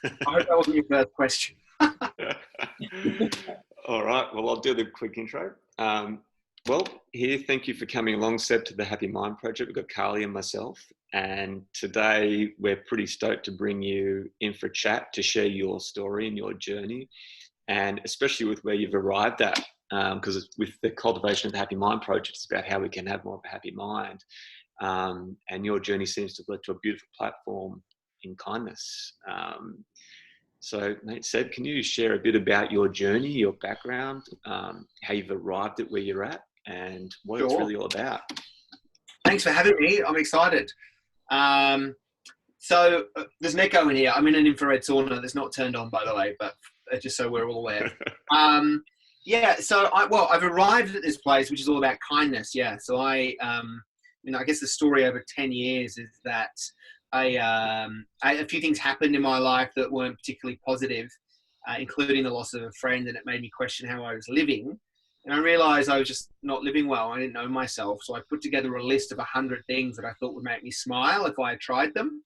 I hope that wasn't your first question. All right. Well, I'll do the quick intro. Well, here, thank you for coming along, Seb, to the Happy Mind Project. We've got Carly and myself, and today we're pretty stoked to bring you in for a chat to share your story and your journey, and especially with where you've arrived at, because with the cultivation of the Happy Mind Project, it's about how we can have more of a happy mind, and your journey seems to have led to a beautiful platform in kindness. So, mate, Seb, can you share a bit about your journey, your background, how you've arrived at where you're at, and what it's really all about? Thanks for having me. I'm excited. So there's an echo in here. I'm in an infrared sauna that's not turned on, by the way, but just so we're all aware. Yeah, so I've arrived at this place, which is all about kindness. Yeah, so I guess the story over 10 years is that a few things happened in my life that weren't particularly positive, including the loss of a friend, and it made me question how I was living. And I realized I was just not living well. I didn't know myself. So I put together a list of 100 things that I thought would make me smile if I tried them.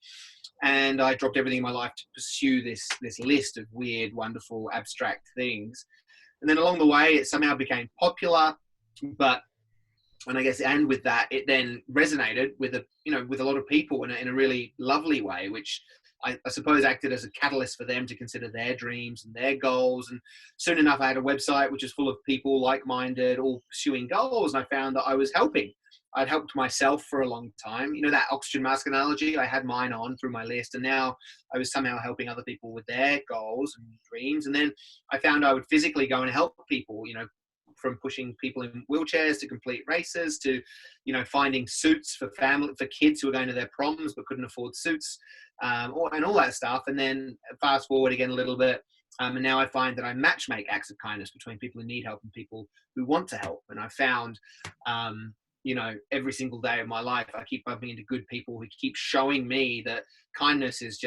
And I dropped everything in my life to pursue this list of weird, wonderful, abstract things. And then along the way, it somehow became popular. And with that, it then resonated with a lot of people in a really lovely way, which I suppose acted as a catalyst for them to consider their dreams and their goals. And soon enough, I had a website which is full of people like-minded, all pursuing goals. And I found that I was helping. I'd helped myself for a long time. You know, that oxygen mask analogy, I had mine on through my list. And now I was somehow helping other people with their goals and dreams. And then I found I would physically go and help people, from pushing people in wheelchairs to complete races to, finding suits for kids who are going to their proms but couldn't afford suits, and all that stuff. And then fast forward again a little bit, and now I find that I matchmake acts of kindness between people who need help and people who want to help. And I found, every single day of my life, I keep bumping into good people who keep showing me that kindness is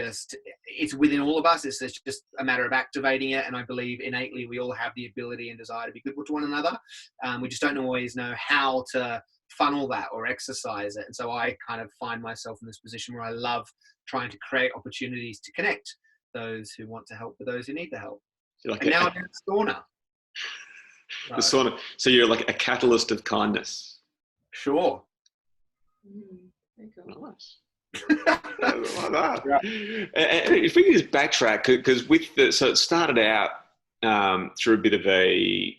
it's within all of us. It's just a matter of activating it. And I believe innately we all have the ability and desire to be good to one another. We just don't always know how to funnel that or exercise it. And so I kind of find myself in this position where I love trying to create opportunities to connect those who want to help with those who need the help. And now I'm in the sauna. The sauna. So you're like a catalyst of kindness. Sure. Nice. Like that. Yeah. And if we can just backtrack, because so it started out through a bit of a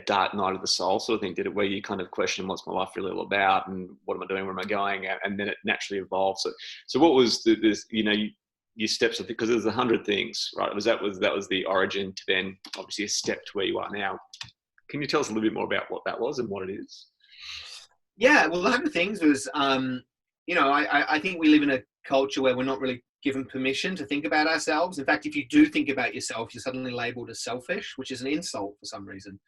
dark night of the soul sort of thing, did it, where you kind of question what's my life really all about and what am I doing, where am I going, and then it naturally evolved. So what was your steps of it? Because there's 100 things, right? That was the origin to then obviously a step to where you are now. Can you tell us a little bit more about what that was and what it is? Yeah, well, 100 things was, I think we live in a culture where we're not really given permission to think about ourselves. In fact, if you do think about yourself, you're suddenly labeled as selfish, which is an insult for some reason.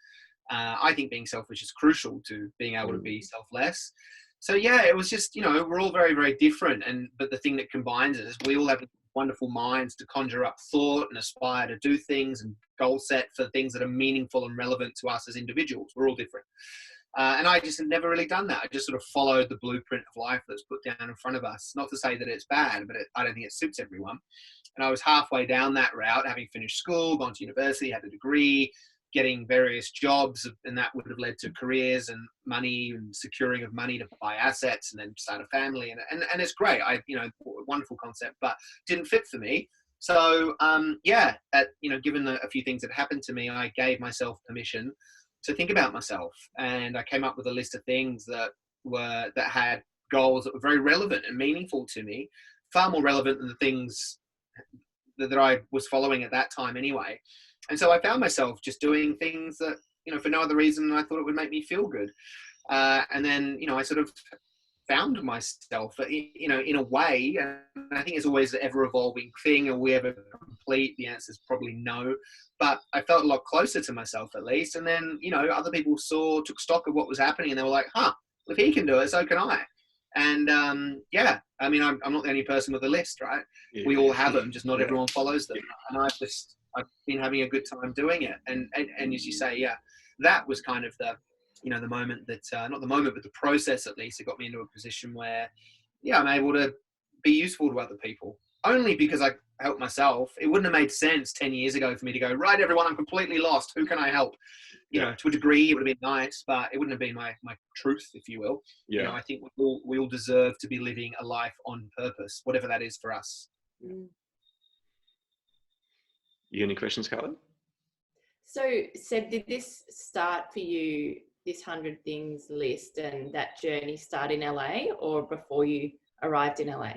I think being selfish is crucial to being able to be selfless. So yeah, it was just, we're all very, very different. But the thing that combines it is we all have wonderful minds to conjure up thought and aspire to do things and goal set for things that are meaningful and relevant to us as individuals. We're all different. And I just had never really done that. I just sort of followed the blueprint of life that's put down in front of us. Not to say that it's bad, but I don't think it suits everyone. And I was halfway down that route, having finished school, gone to university, had a degree, getting various jobs, and that would have led to careers and money and securing of money to buy assets and then start a family. And it's great. Wonderful concept, but didn't fit for me. So, given a few things that happened to me, I gave myself permission to think about myself, and I came up with a list of things that had goals that were very relevant and meaningful to me, far more relevant than the things that I was following at that time anyway. And so I found myself just doing things that, for no other reason than I thought it would make me feel good. And then, I sort of found myself, in a way, and I think it's always an ever-evolving thing. Are we ever complete? The answer is probably no. But I felt a lot closer to myself, at least. And then, other people took stock of what was happening, and they were like, well, if he can do it, so can I. And I'm not the only person with a list, right? Yeah. We all have them, just not everyone follows them. And I've been having a good time doing it. And as you say, yeah, that was kind of the moment that, not the moment, but the process, at least, it got me into a position where, I'm able to be useful to other people. only because I helped myself. It wouldn't have made sense 10 years ago for me to go, right, everyone, I'm completely lost. Who can I help? You know, to a degree, it would have been nice, but it wouldn't have been my truth, if you will. Yeah. You know, I think we all deserve to be living a life on purpose, whatever that is for us. You any questions, Carly? So, Seb, did this start for you, this 100 Things list, and that journey start in LA or before you arrived in LA?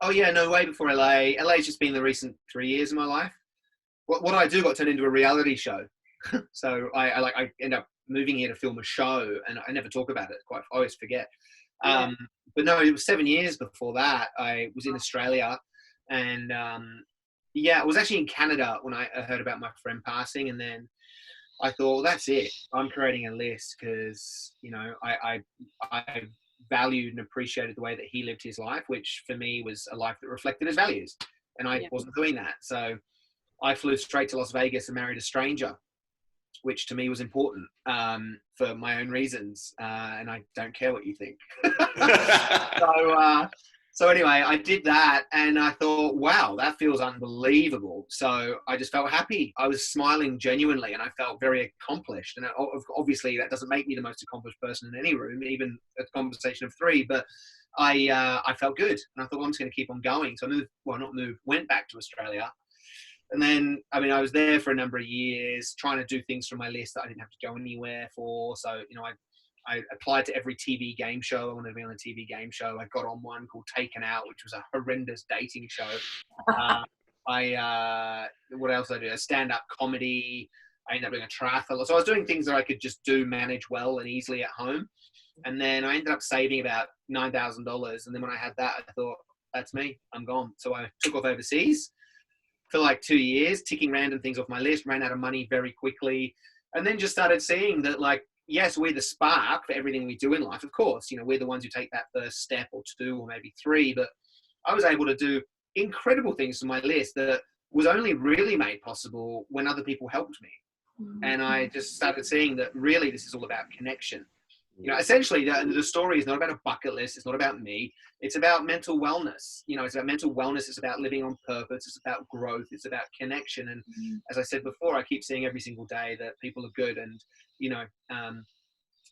Oh, yeah, no, way before LA. LA's just been the recent 3 years of my life. What I do got turned into a reality show. So I end up moving here to film a show, and I never talk about it. I always forget. Yeah. But no, it was 7 years before that. I was in Australia, and yeah, I was actually in Canada when I heard about my friend passing, and then I thought, well, that's it. I'm creating a list because, you know, I valued and appreciated the way that he lived his life, which for me was a life that reflected his values, and I wasn't doing that. So I flew straight to Las Vegas and married a stranger, which to me was important for my own reasons, and I don't care what you think. So anyway, I did that, and I thought, wow, that feels unbelievable. So I just felt happy. I was smiling genuinely, and I felt very accomplished. And obviously, that doesn't make me the most accomplished person in any room, even a conversation of three. But I felt good, and I thought, well, I'm just going to keep on going. So went back to Australia. And then, I mean, I was there for a number of years trying to do things from my list that I didn't have to go anywhere for. So, you know, I applied to every TV game show. I wanted to be on a TV game show. I got on one called Taken Out, which was a horrendous dating show. What else did I do? A stand-up comedy. I ended up doing a triathlon. So I was doing things that I could just manage well and easily at home. And then I ended up saving about $9,000. And then when I had that, I thought, that's me. I'm gone. So I took off overseas for like 2 years, ticking random things off my list, ran out of money very quickly, and then just started seeing that, like, yes, we're the spark for everything we do in life. Of course, you know, we're the ones who take that first step or two or maybe three, but I was able to do incredible things on my list that was only really made possible when other people helped me. And I just started seeing that really this is all about connection. You know, essentially the story is not about a bucket list. It's not about me. It's about mental wellness. You know, it's about mental wellness. It's about living on purpose. It's about growth. It's about connection. And as I said before, I keep seeing every single day that people are good. And, you know,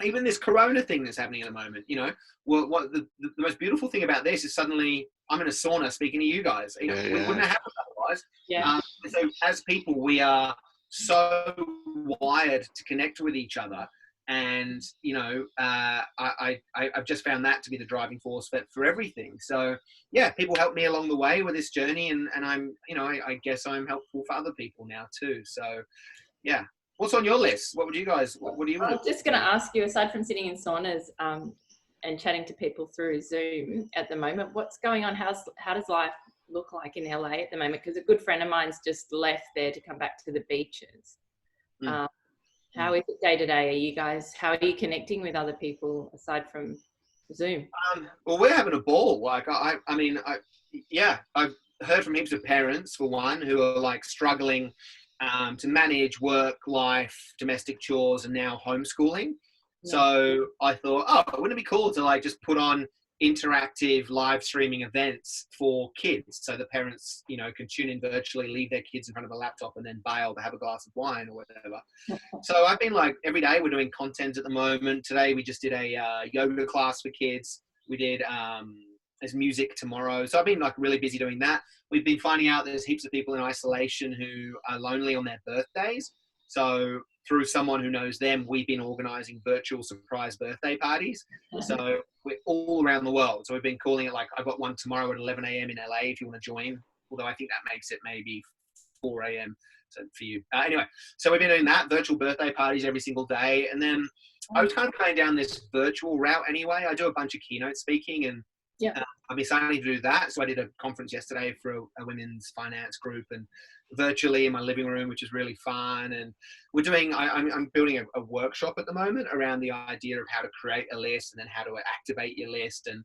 even this Corona thing that's happening at the moment, you know, what the most beautiful thing about this is suddenly I'm in a sauna speaking to you guys. You know, we wouldn't have happened otherwise. Yeah. So as people, we are so wired to connect with each other. And, you know, I've just found that to be the driving force for everything. So, yeah, people helped me along the way with this journey. And I'm, you know, I guess I'm helpful for other people now too. So, yeah. What's on your list? What do you want to do? I was just going to ask you, aside from sitting in saunas and chatting to people through Zoom at the moment, what's going on? How does life look like in LA at the moment? Because a good friend of mine's just left there to come back to the beaches. How is it day to day? How are you connecting with other people aside from Zoom? Well, we're having a ball. Like, I've heard from heaps of parents, for one, who are like struggling to manage work, life, domestic chores, and now homeschooling. Yeah. So I thought, wouldn't it be cool to like just put on interactive live streaming events for kids, so the parents, you know, can tune in virtually, leave their kids in front of a laptop, and then bail to have a glass of wine or whatever. So I've been like, every day we're doing content at the moment. Today we just did a yoga class for kids. We did there's music tomorrow. So I've been like really busy doing that. We've been finding out there's heaps of people in isolation who are lonely on their birthdays. So through someone who knows them, we've been organising virtual surprise birthday parties. So we're all around the world. So we've been calling it, like, I've got one tomorrow at 11 a.m. in LA if you want to join. Although I think that makes it maybe 4 a.m. So for you. Anyway, so we've been doing that, virtual birthday parties every single day. And then I was kind of going down this virtual route anyway. I do a bunch of keynote speaking, and I've been starting to do that. So I did a conference yesterday for a women's finance group, and virtually in my living room, which is really fun. And we're doing, I'm building a workshop at the moment around the idea of how to create a list and then how to activate your list. And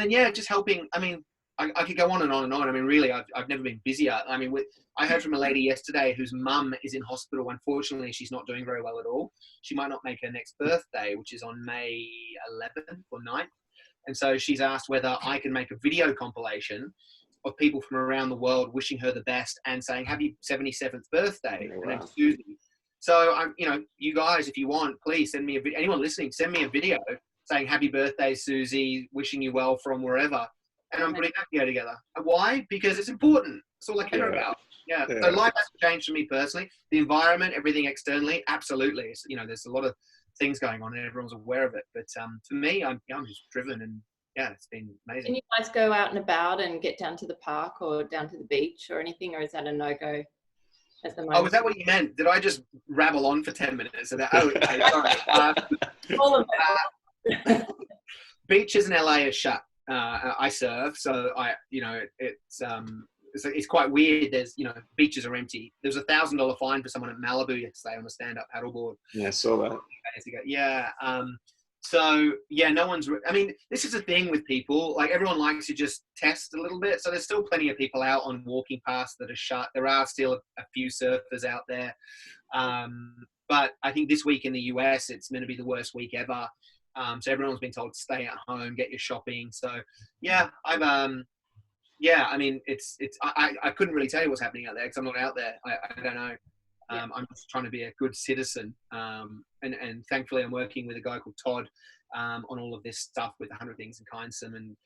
then, yeah, just helping. I mean, I could go on and on and on. I mean, really, I've never been busier. I mean, I heard from a lady yesterday whose mum is in hospital. Unfortunately, she's not doing very well at all. She might not make her next birthday, which is on May 11th or 9th. And so she's asked whether I can make a video compilation of people from around the world wishing her the best and saying happy 77th birthday. Oh, Her wow. name's Susie. So I'm, you guys, if you want, please send me anyone listening, send me a video saying happy birthday, Susie, wishing you well from wherever. And I'm putting that video together. And why? Because it's important. That's all I care about. Yeah. So life hasn't changed for me personally. The environment, everything externally, absolutely. It's, there's a lot of things going on and everyone's aware of it. But for me, I'm just driven, and yeah, it's been amazing. Can you guys go out and about and get down to the park or down to the beach or anything, or is that a no-go at the moment? Oh, is that what you meant? Did I just rabble on for 10 minutes about, okay, sorry. All of it. Beaches in LA are shut. I surf, so it's quite weird. There's, beaches are empty. There was $1,000 fine for someone at Malibu yesterday on a stand-up paddleboard. Yeah, I saw that. Yeah. So yeah, no one's. I mean, this is the thing with people. Like, everyone likes to just test a little bit. So there's still plenty of people out on walking paths that are shut. There are still a few surfers out there. But I think this week in the US, it's going to be the worst week ever. So everyone's been told to stay at home, get your shopping. So yeah, I mean, I couldn't really tell you what's happening out there because I'm not out there. I don't know. I'm just trying to be a good citizen. And thankfully I'm working with a guy called Todd on all of this stuff with 100 Things in Kindsom. And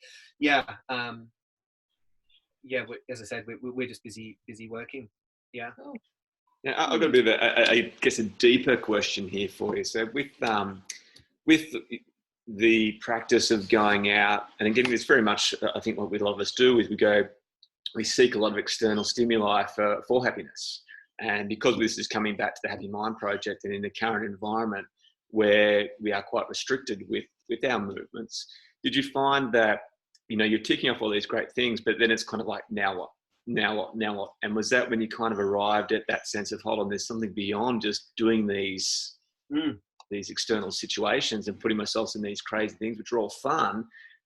as I said, we're just busy working. Yeah. Cool. Yeah, I've got a bit of I guess a deeper question here for you. So with the practice of going out, and again, it's very much, I think what a lot of us do is we seek a lot of external stimuli for happiness. And because this is coming back to the Happy Mind Project, and in the current environment where we are quite restricted with our movements, did you find that, you're ticking off all these great things, but then it's kind of like, now what? And was that when you kind of arrived at that sense of, hold on, there's something beyond just doing these external situations and putting myself in these crazy things, which are all fun,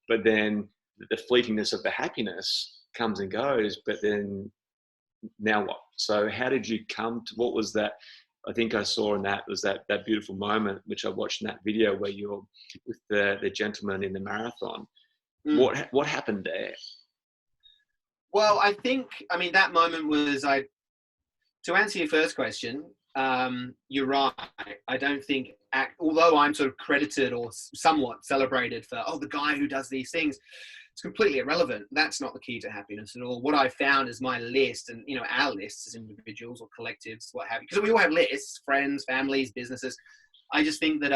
but then the fleetingness of the happiness comes and goes, but then now what? So how did you come to, what was that? I think I saw in that was that beautiful moment, which I watched in that video where you're with the gentleman in the marathon. What happened there? Well, I think, that moment was, to answer your first question, you're right. I don't think, although I'm sort of credited or somewhat celebrated for, the guy who does these things, it's completely irrelevant. That's not the key to happiness at all. What I found is my list, and our lists as individuals or collectives, what have you, because we all have lists, friends, families, businesses. I just think that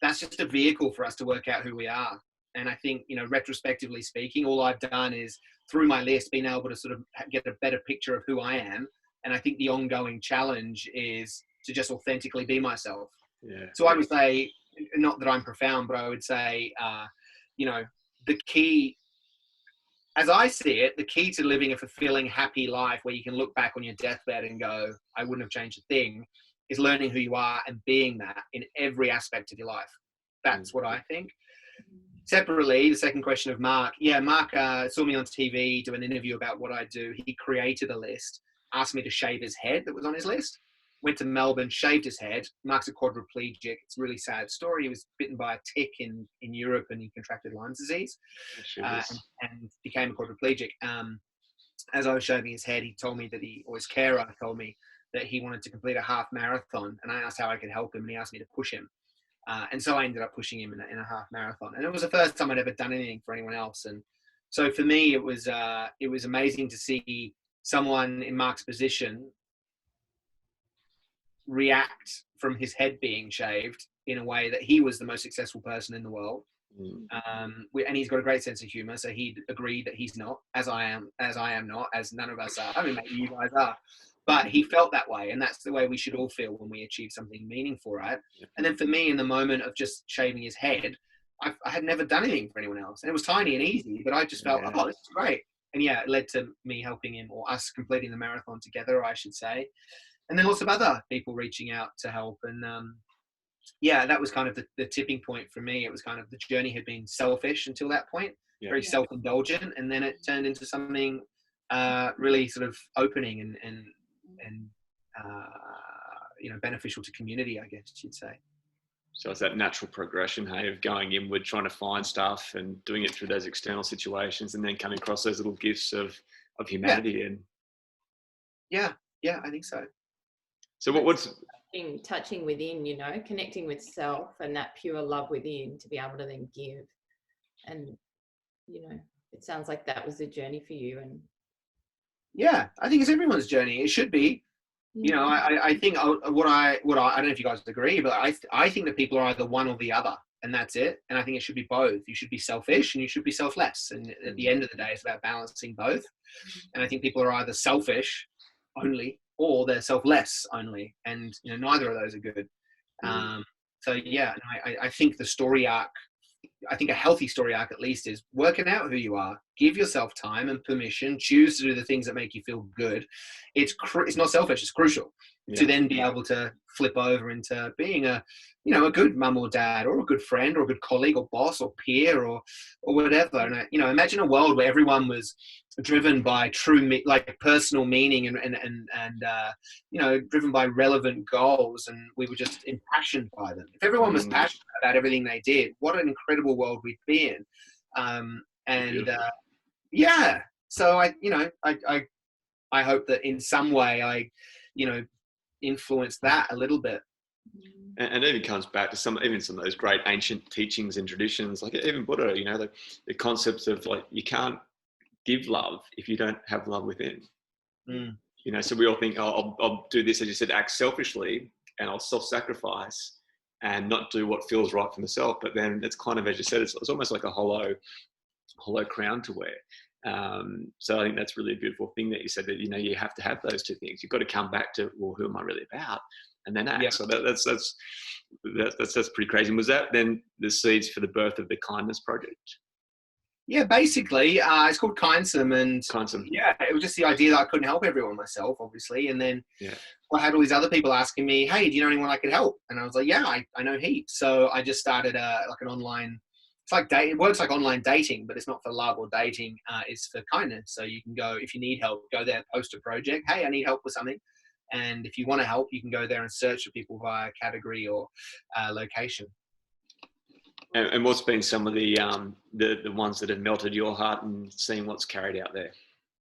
that's just a vehicle for us to work out who we are. And I think, retrospectively speaking, all I've done is, through my list, being able to sort of get a better picture of who I am. And I think the ongoing challenge is to just authentically be myself. Yeah. So I would say, not that I'm profound, but I would say, the key, as I see it, the key to living a fulfilling, happy life where you can look back on your deathbed and go, I wouldn't have changed a thing, is learning who you are and being that in every aspect of your life. That's what I think. Separately, the second question of Mark. Yeah, Mark saw me on TV do an interview about what I do. He created a list, asked me to shave his head that was on his list. Went to Melbourne, shaved his head. Mark's a quadriplegic. It's a really sad story. He was bitten by a tick in Europe and he contracted Lyme's disease and became a quadriplegic. As I was shaving his head, he told me that his carer told me that he wanted to complete a half marathon, and I asked how I could help him, and he asked me to push him. And so I ended up pushing him in a half marathon. And it was the first time I'd ever done anything for anyone else. And so for me, it was amazing to see someone in Mark's position react from his head being shaved in a way that he was the most successful person in the world. And he's got a great sense of humor. So he agreed that he's not, as I am not, as none of us are. I mean, maybe you guys are. But he felt that way, and that's the way we should all feel when we achieve something meaningful, right? And then for me, in the moment of just shaving his head, I had never done anything for anyone else. And it was tiny and easy, but I just felt, this is great. And yeah, it led to me helping him, or us completing the marathon together, I should say. And then lots of other people reaching out to help. And that was kind of the tipping point for me. It was kind of, the journey had been selfish until that point, very self-indulgent. And then it turned into something really sort of opening and beneficial to community, I guess you'd say. So it's that natural progression, hey, of going inward, trying to find stuff and doing it through those external situations, and then coming across those little gifts of humanity. And yeah, I think so. so what's touching within, you know, connecting with self and that pure love within to be able to then give. And, you know, it sounds like that was a journey for you. And yeah, I think it's everyone's journey. It should be. You know, I think what I don't know if you guys agree, but I think that people are either one or the other, and that's it. And I think it should be both. You should be selfish and you should be selfless. And at the end of the day, it's about balancing both. And I think people are either selfish only or they're selfless only, and you know, neither of those are good. So yeah, I think the story arc. I think a healthy story arc, at least, is working out who you are. Give yourself time and permission. Choose to do the things that make you feel good. It's not selfish. It's crucial to then be able to flip over into being a good mum or dad, or a good friend, or a good colleague, or boss, or peer, or whatever. And imagine a world where everyone was driven by personal meaning and driven by relevant goals, and we were just impassioned by them. If everyone was passionate about everything they did, what an incredible world we'd be in. So I hope that in some way I influence that a little bit. And it even comes back to some of those great ancient teachings and traditions, like even Buddha, the concepts of like, you can't give love if you don't have love within. So we all think, I'll do this, as you said, act selfishly, and I'll self-sacrifice and not do what feels right for myself. But then it's kind of, as you said, it's almost like a hollow crown to wear. So I think that's really a beautiful thing that you said, that you have to have those two things. You've got to come back to, well, who am I really about, and then act. So that's pretty crazy. And was that then the seeds for the birth of the Kindness Project? Yeah, basically, it's called Kindsome, and yeah, it was just the idea that I couldn't help everyone myself, obviously, and then I had all these other people asking me, "Hey, do you know anyone I could help?" And I was like, "Yeah, I know heaps." So I just started like an online. It's like it works like online dating, but it's not for love or dating. It's for kindness. So you can go, if you need help, go there, post a project. Hey, I need help with something. And if you want to help, you can go there and search for people via category or location. And what's been some of the ones that have melted your heart and seeing what's carried out there?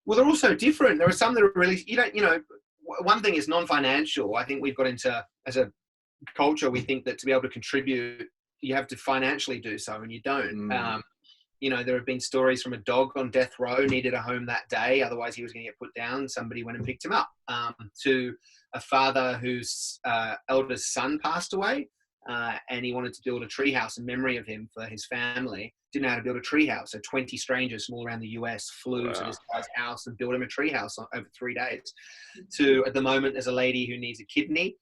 Well, they're also different. There are some that are really, one thing is non-financial. I think we've got into, as a culture, we think that to be able to contribute, you have to financially do so, and you don't. There have been stories from a dog on death row, needed a home that day, otherwise he was going to get put down. Somebody went and picked him up. To a father whose eldest son passed away, and he wanted to build a treehouse in memory of him for his family. Didn't know how to build a treehouse, so 20 strangers from all around the US flew to this guy's house and built him a treehouse over 3 days. To, at the moment, there's a lady who needs a kidney.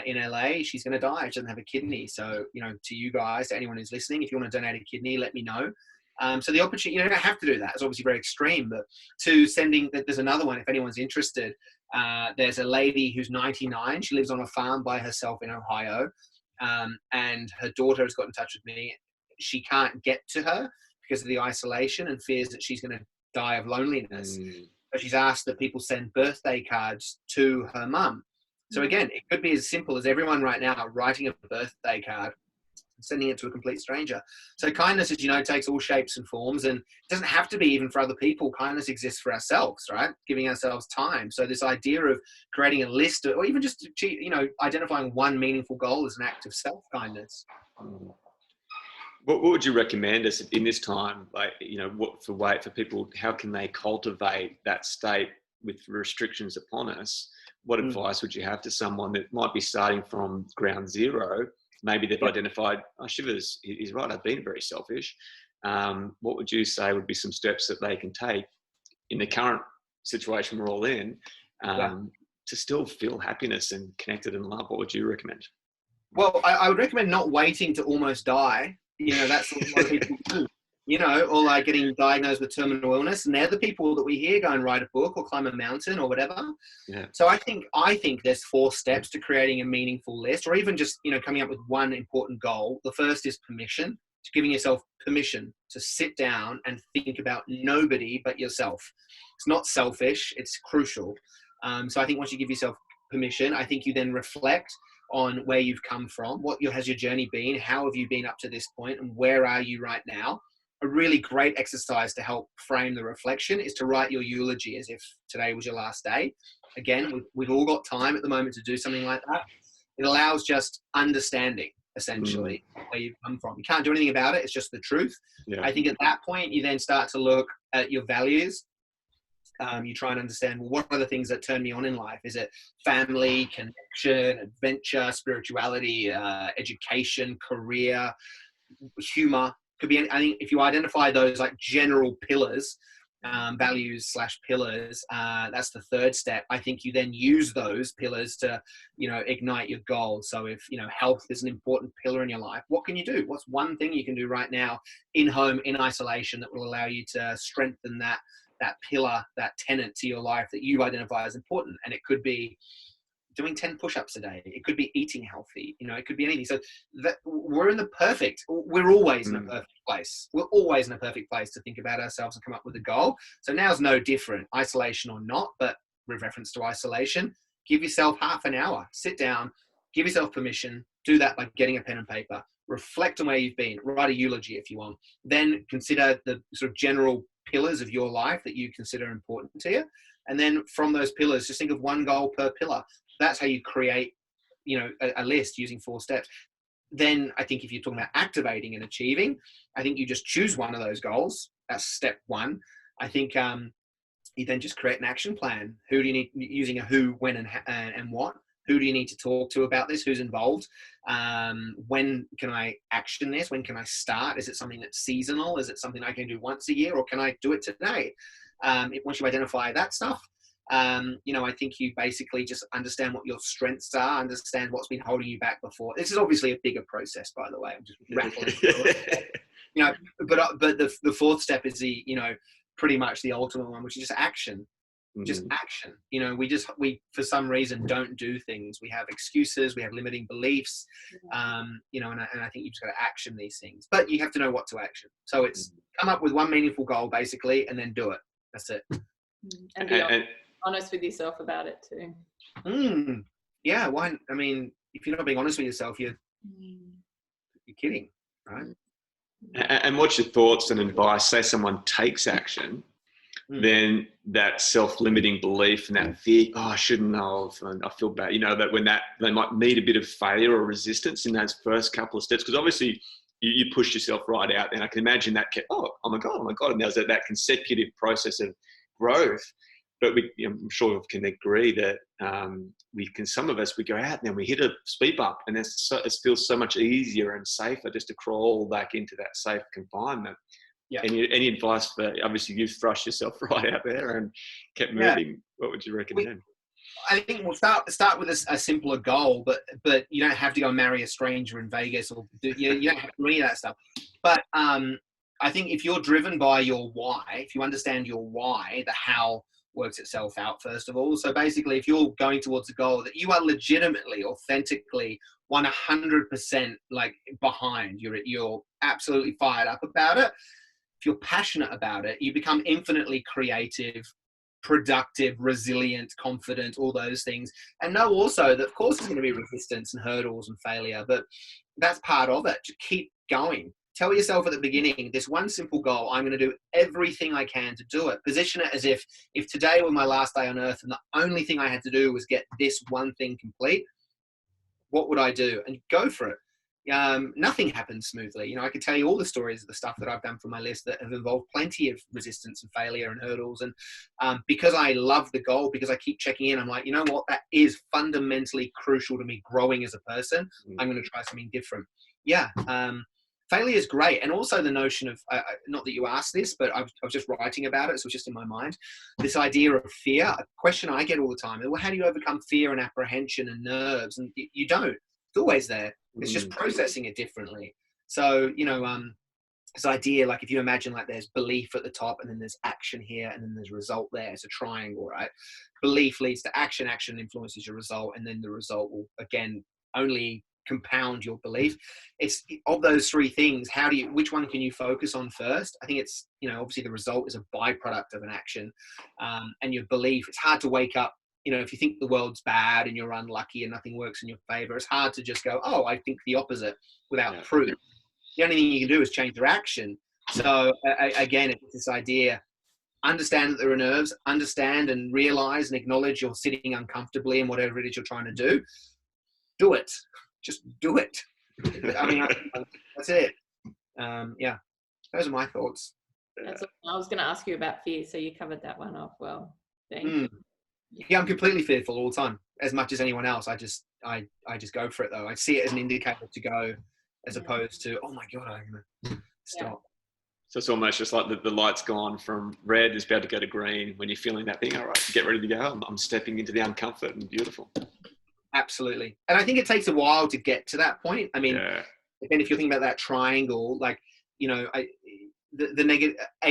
In LA, she's going to die. She doesn't have a kidney. So, to you guys, to anyone who's listening, if you want to donate a kidney, let me know. So the opportunity, you don't have to do that. It's obviously very extreme, but there's another one, if anyone's interested. There's a lady who's 99. She lives on a farm by herself in Ohio. And her daughter has got in touch with me. She can't get to her because of the isolation and fears that she's going to die of loneliness. So she's asked that people send birthday cards to her mum. So again, it could be as simple as everyone right now writing a birthday card and sending it to a complete stranger. So kindness, as you know, takes all shapes and forms, and it doesn't have to be even for other people. Kindness exists for ourselves, right? Giving ourselves time. So this idea of creating a list, or even just, identifying one meaningful goal as an act of self-kindness. What would you recommend us in this time, for people, how can they cultivate that state with restrictions upon us? What advice would you have to someone that might be starting from ground zero? Maybe they've identified, Shivers, he's right, I've been very selfish. What would you say would be some steps that they can take in the current situation we're all in to still feel happiness and connected and love? What would you recommend? Well, I would recommend not waiting to almost die. That's what a lot of people do. Or like getting diagnosed with terminal illness, and they're the people that we hear go and write a book or climb a mountain or whatever. Yeah. So I think there's 4 steps to creating a meaningful list, or even just, coming up with one important goal. The first is permission, to giving yourself permission to sit down and think about nobody but yourself. It's not selfish, it's crucial. So I think once you give yourself permission, I think you then reflect on where you've come from, has your journey been, how have you been up to this point, and where are you right now? a really great exercise to help frame the reflection is to write your eulogy as if today was your last day. Again, we've all got time at the moment to do something like that. It allows just understanding, essentially, where you've come from. You can't do anything about it. It's just the truth. Yeah. I think at that point, you then start to look at your values. You try and understand, well, what are the things that turn me on in life? Is it family, connection, adventure, spirituality, education, career, humor? Could be, I think if you identify those like general pillars, values/pillars, that's the third step. I think you then use those pillars to, ignite your goals. So if, health is an important pillar in your life, what can you do? What's one thing you can do right now in home, in isolation, that will allow you to strengthen that pillar, that tenet to your life that you identify as important? And it could be doing 10 push-ups a day. It could be eating healthy. It could be anything. So that we're always in a perfect place. We're always in a perfect place to think about ourselves and come up with a goal. So now's no different, isolation or not, but with reference to isolation, give yourself half an hour, sit down, give yourself permission, do that by getting a pen and paper, reflect on where you've been, write a eulogy if you want, then consider the sort of general pillars of your life that you consider important to you. And then from those pillars, just think of one goal per pillar. That's how you create, a list using 4 steps. Then I think if you're talking about activating and achieving, I think you just choose one of those goals. That's step 1. I think you then just create an action plan. Who do you need, using a who, when, and what? Who do you need to talk to about this? Who's involved? When can I action this? When can I start? Is it something that's seasonal? Is it something I can do once a year, or can I do it today? Once you identify that stuff, I think you basically just understand what your strengths are, understand what's been holding you back before. This is obviously a bigger process, by the way. I'm just rattling through it. But the 4th step is the, pretty much the ultimate one, which is just action. Just action. We for some reason don't do things. We have excuses, we have limiting beliefs, and I think you've just got to action these things, but you have to know what to action. So it's come up with one meaningful goal basically, and then do it. That's it. And be honest with yourself about it too. Yeah. Why? I mean, if you're not being honest with yourself, you're kidding, right? And what's your thoughts and advice? Say someone takes action, then that self-limiting belief and that fear, I shouldn't know, and I feel bad, that when they might meet a bit of failure or resistance in those first couple of steps, because obviously you push yourself right out there. And I can imagine that, oh my God. And there's that consecutive process of growth. But I'm sure we can agree that some of us, we go out and then we hit a speed bump, and it feels so much easier and safer just to crawl back into that safe confinement. Yeah. Any advice for, obviously you've thrust yourself right out there and kept moving. Yeah. What would you recommend? I think we'll start with a simpler goal, but you don't have to go and marry a stranger in Vegas, or you don't have to do any of that stuff. But I think if you're driven by your why, if you understand your why, the how works itself out first of all. So basically, if you're going towards a goal that you are legitimately, authentically, 100% like behind, you're absolutely fired up about it. If you're passionate about it, you become infinitely creative, productive, resilient, confident, all those things. And know also that of course there's going to be resistance and hurdles and failure, but that's part of it. Just keep going. Tell yourself at the beginning, this one simple goal, I'm going to do everything I can to do it. Position it as if today were my last day on earth and the only thing I had to do was get this one thing complete, what would I do? And go for it. Nothing happens smoothly. I could tell you all the stories of the stuff that I've done from my list that have involved plenty of resistance and failure and hurdles. And because I love the goal, because I keep checking in, I'm like, you know what? That is fundamentally crucial to me growing as a person. I'm going to try something different. Yeah. Failure is great. And also the notion of, not that you asked this, but I was just writing about it, so it's just in my mind, this idea of fear. A question I get all the time, well, how do you overcome fear and apprehension and nerves? And you don't. It's always there. It's just processing it differently. So, this idea, like if you imagine like there's belief at the top and then there's action here and then there's result there. It's a triangle, right? Belief leads to action, action influences your result, and then the result will, again, only compound your belief. It's of those 3 things, which one can you focus on first? I think it's, obviously the result is a byproduct of an action, and your belief. It's hard to wake up, if you think the world's bad and you're unlucky and nothing works in your favor, it's hard to just go, I think the opposite without proof. The only thing you can do is change your action. So again, it's this idea, understand that there are nerves, understand and realize and acknowledge you're sitting uncomfortably in whatever it is you're trying to do it. Just do it. I mean, that's it. Yeah, those are my thoughts. That's I was going to ask you about fear, so you covered that one off well. Thank you. Yeah, I'm completely fearful all the time, as much as anyone else. I just go for it though. I see it as an indicator to go, as opposed to, oh my God, I'm gonna stop. Yeah. So it's almost just like the light's gone from red, it's about to go to green. When you're feeling that thing, all right, get ready to go. I'm stepping into the uncomfort, and beautiful. Absolutely. And I think it takes a while to get to that point. I mean, again, if you're thinking about that triangle, like, you know, a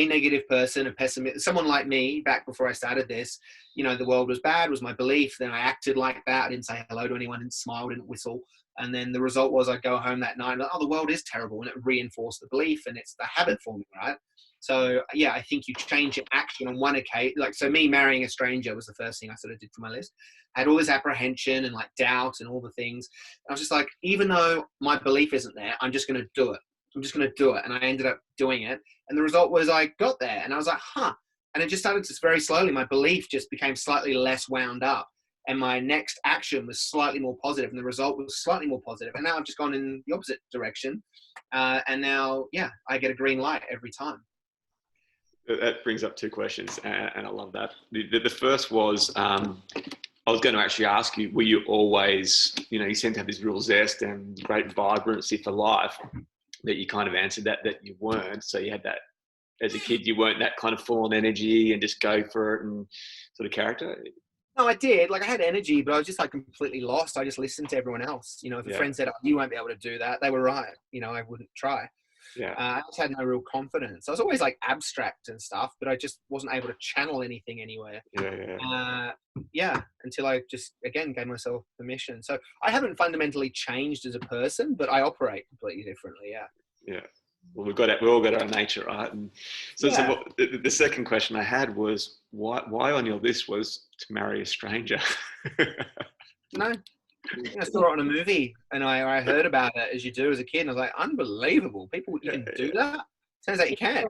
negative person, a pessimist, someone like me back before I started this, you know, the world was bad was my belief. Then I acted like that. I didn't say hello to anyone, didn't smile, didn't whistle. And then the result was I'd go home that night and, oh, the world is terrible. And it reinforced the belief, and it's the habit forming, right? So yeah, I think you change your action on one occasion. Like, so me marrying a stranger was the first thing I sort of did for my list. I had all this apprehension and like doubt and all the things. I was just like, even though my belief isn't there, I'm just going to do it. I'm just going to do it. And I ended up doing it. And the result was I got there and I was like, huh. And it just started to very slowly, my belief just became slightly less wound up. And my next action was slightly more positive, and the result was slightly more positive. And now I've just gone in the opposite direction. And now, yeah, I get a green light every time. That brings up two questions, and I love that. The first was, I was going to actually ask you, were you always, you know, you seem to have this real zest and great vibrancy for life, that you kind of answered that you weren't. So you had that, as a kid, you weren't that kind of full on energy and just go for it and sort of character? No, I did. Like, I had energy, but I was just like completely lost. I just listened to everyone else. You know, if a friend said, oh, you won't be able to do that, they were right. You know, I wouldn't try. Yeah. I just had no real confidence. I was always like abstract and stuff, but I just wasn't able to channel anything anywhere. Yeah. Until I just, again, gave myself permission. So I haven't fundamentally changed as a person, but I operate completely differently. Yeah. Yeah. Well, we all got our nature, right? And so the second question I had was, why on your list was to marry a stranger? No. I saw it on a movie and I heard about it, as you do as a kid, and I was like, unbelievable. People, you can do that? Sounds like you can.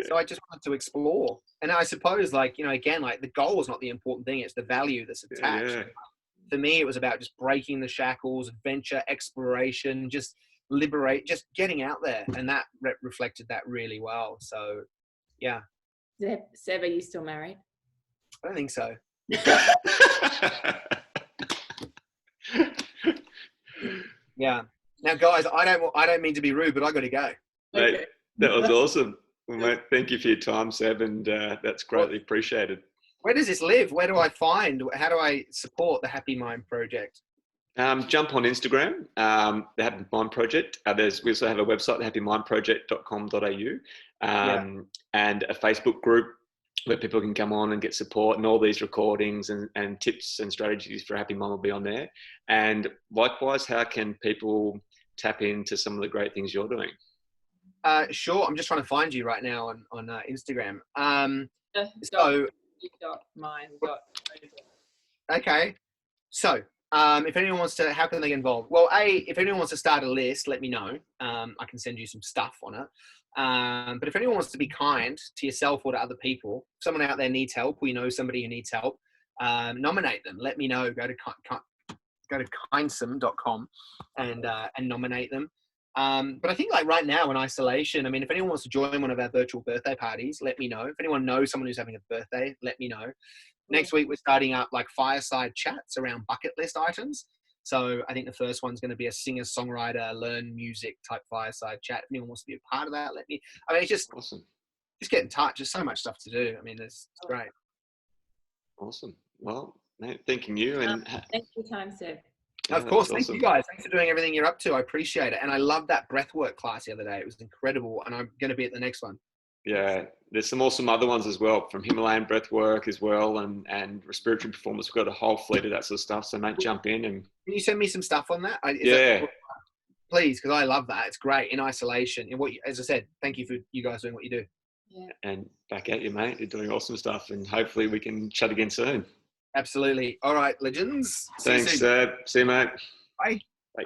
So I just wanted to explore. And I suppose, like, you know, again, like, the goal is not the important thing, it's the value that's attached. Yeah. For me, it was about just breaking the shackles, adventure, exploration, just liberate, just getting out there. And that reflected that really well. So, yeah. Seb, are you still married? I don't think so. Yeah. Now, guys, I don't mean to be rude, but I got to go. Okay. That was awesome. Well, mate, thank you for your time, Seb, and that's greatly appreciated. Where does this live? Where do I find? How do I support the Happy Mind Project? Jump on Instagram, the Happy Mind Project. We also have a website, thehappymindproject.com.au, and a Facebook group where people can come on and get support, and all these recordings and tips and strategies for Happy Mind will be on there. And likewise, how can people tap into some of the great things you're doing? Sure. I'm just trying to find you right now on Instagram. Okay. So, if anyone wants to, how can they get involved? Well, if anyone wants to start a list, let me know. I can send you some stuff on it. But if anyone wants to be kind to yourself or to other people, if someone out there needs help, we know somebody who needs help, nominate them. Let me know. Go to kindsome.com and nominate them. But I think, like, right now in isolation, I mean, if anyone wants to join one of our virtual birthday parties, let me know. If anyone knows someone who's having a birthday, let me know. Next week, we're starting up like fireside chats around bucket list items. So I think the first one's going to be a singer-songwriter, learn music type fireside chat. If anyone wants to be a part of that, let me. I mean, it's just awesome. Just get in touch. There's so much stuff to do. I mean, it's great. Awesome. Well, mate, thanking you. And thanks for your time, Seb. Of course. Thank you guys. Thanks for doing everything you're up to. I appreciate it. And I love that breathwork class the other day. It was incredible. And I'm going to be at the next one. Yeah, there's some awesome other ones as well, from Himalayan breathwork as well, and respiratory performance. We've got a whole fleet of that sort of stuff. So, mate, jump in and. Can you send me some stuff on that? Please, because I love that. It's great in isolation. And as I said, thank you for you guys doing what you do. Yeah. And back at you, mate. You're doing awesome stuff, and hopefully we can chat again soon. Absolutely. All right, legends. Thanks, Seb. See you, mate. Bye. Bye.